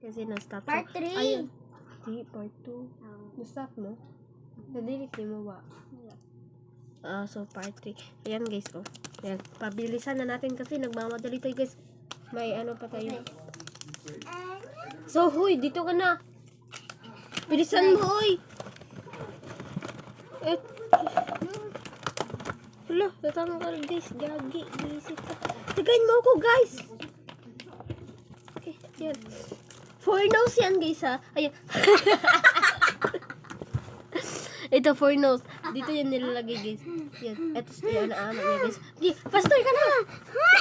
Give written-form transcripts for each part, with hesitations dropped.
Kasi na-stop. Part 3. Ayun. Di, part 2. Na-stop, no? Na-delete mo ba? So, part 3. Ayan, guys, oh. Ayan. Pabilisan na natin kasi nagmamadali tayo, guys. May ano pa tayo. So, huy, dito ka na. Bilisan mo, huy. Wala, tatanggal, guys. Gagi, bisit ka. Tagayin mo ako, guys. Okay, yan. 4 nose yan, guys, ha. Ayan. Ito, 4 nose. Dito yan nilalagay, guys. Yan. Ito, yan, ano niya, guys. Okay, faster ka na.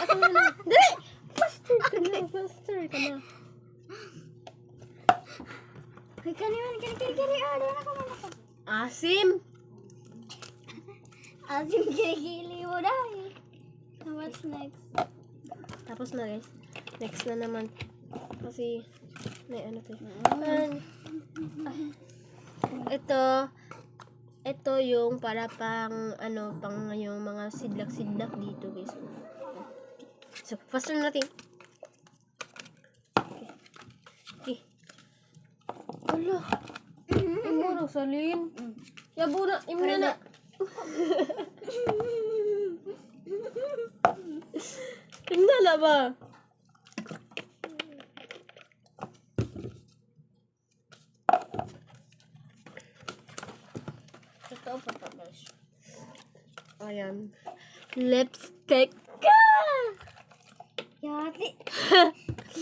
Ito na. Dali! Faster ka na, faster ka na. Ay, kaniman, kiri. Ano na ko man ako. Asim! Asim, kiri mo na eh. What's next? Tapos na, guys. Next na naman. Kasi, may ano to. Ito yung para pang, ano, pang yung mga sidlak-sidlak dito, guys. So, faster na natin. Okay. Wala. Imuro, salin. Yabo na, imuro na. Tingnan na ba? Ito pa pa, guys. Ayan. Lipstick ka! Yati.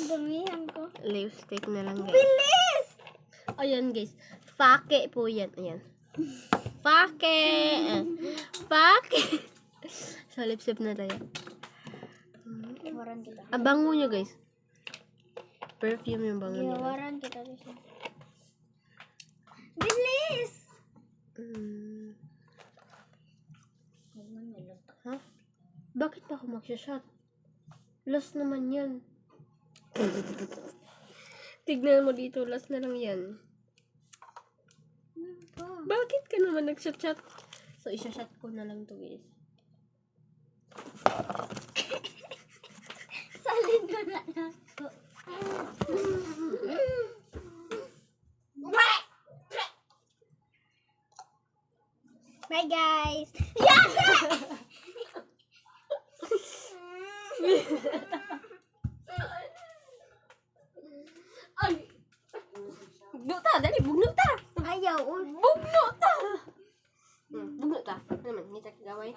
Damihan ko. Lipstick na lang, guys. Bilis! Ayan, guys. Fake po yan. Ayan. Fake! Fake! So, lipstick na tayo. Waran kita. Abango nyo, guys. Perfume yung bango nyo, guys. Waran kita dito. Bilis! Ha? Bakit pa ako magsha-shot? Last naman yan. Tignan mo dito, last na lang yan. Bakit ka naman nag-shot? So, isa-shot ko na lang to, guys. Salin mo na ako. Bye, guys. Ay! Bugno ta! Dali, bugno ta! Ayaw. Bugno ta! Bugno ta. Ano naman, hindi ta kagaway.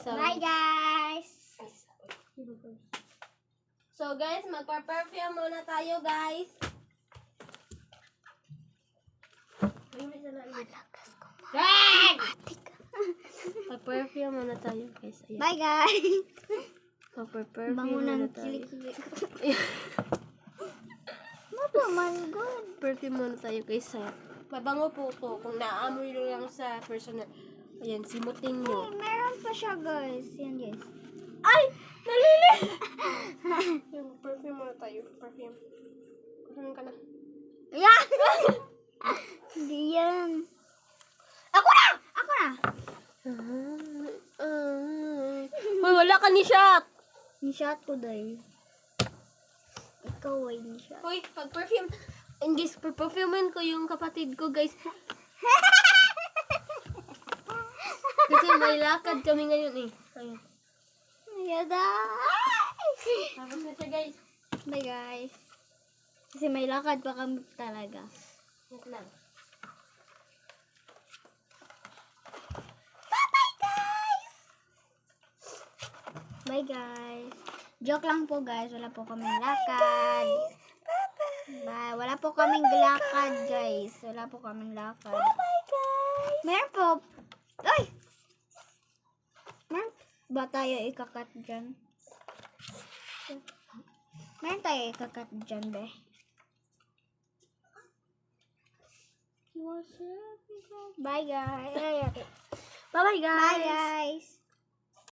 So, Bye, guys. So, guys, magpa-perfume muna tayo, guys. Reg! Pa-perfume muna tayo, guys. Ayan. Bye, guys. Pa-perfume Bango muna ng tayo. kilik-kilik. Mapaman good. Perfume muna tayo, guys. Mabango po to. Kung naamoy nyo lang sa personal. Ayan, simutin nyo. Hey, meron pa siya, guys. Yan, guys. Ay! Nalili! Yung perfume muna tayo. Perfume. Kunin ka na. Yan! Hindi yan. Ako na! Hoy, wala ka ni shot! Ni-shot ko, dahil. Ikaw ay ni-shot. Hoy, pag-perfume. And guys, perfumein ko yung kapatid ko, guys. Kasi may lakad kami ngayon eh. Ayun. Yada! Tapos na siya, guys. Bye, guys. Kasi may lakad pa kami talaga. Wait lang. Bye, guys. Joke lang po, guys. Wala po kaming lakad. Bye. Wala po kaming lakad, guys. Wala po kaming lakad. Bye, guys. Meron po. Ay! Meron ba tayo ikakat dyan? Meron tayo ikakat dyan, be. Bye, guys. Bye, guys. Bye, guys.